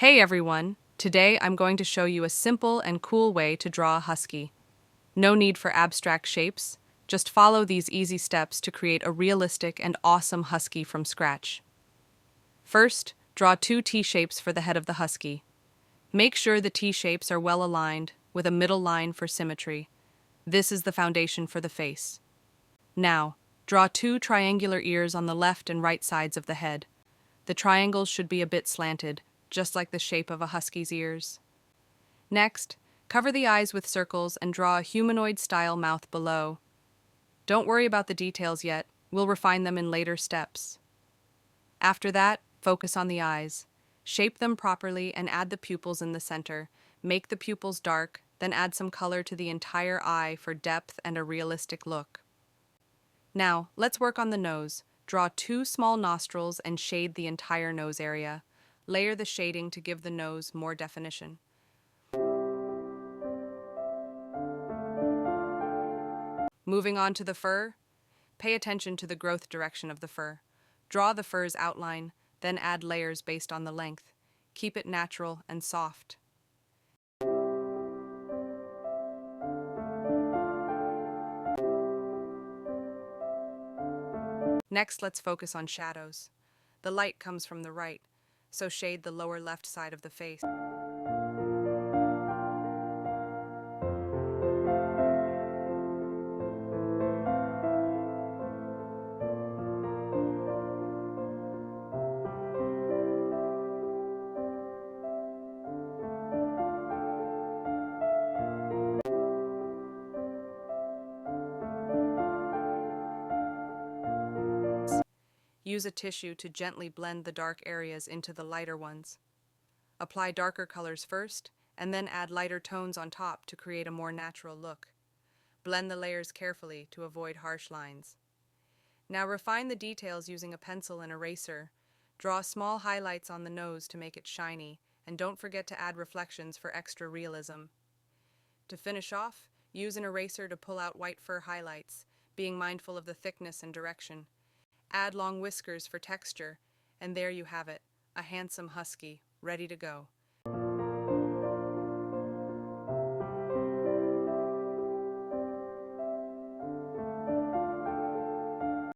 Hey everyone! Today I'm going to show you a simple and cool way to draw a husky. No need for abstract shapes, just follow these easy steps to create a realistic and awesome husky from scratch. First, draw two T-shapes for the head of the husky. Make sure the T-shapes are well aligned, with a middle line for symmetry. This is the foundation for the face. Now, draw two triangular ears on the left and right sides of the head. The triangles should be a bit slanted, just like the shape of a husky's ears. Next, cover the eyes with circles and draw a humanoid-style mouth below. Don't worry about the details yet, we'll refine them in later steps. After that, focus on the eyes. Shape them properly and add the pupils in the center. Make the pupils dark, then add some color to the entire eye for depth and a realistic look. Now, let's work on the nose. Draw two small nostrils and shade the entire nose area. Layer the shading to give the nose more definition. Moving on to the fur, pay attention to the growth direction of the fur. Draw the fur's outline, then add layers based on the length. Keep it natural and soft. Next, let's focus on shadows. The light comes from the right, so shade the lower left side of the face. Use a tissue to gently blend the dark areas into the lighter ones. Apply darker colors first, and then add lighter tones on top to create a more natural look. Blend the layers carefully to avoid harsh lines. Now refine the details using a pencil and eraser. Draw small highlights on the nose to make it shiny, and don't forget to add reflections for extra realism. To finish off, use an eraser to pull out white fur highlights, being mindful of the thickness and direction. Add long whiskers for texture, and there you have it, a handsome husky, ready to go.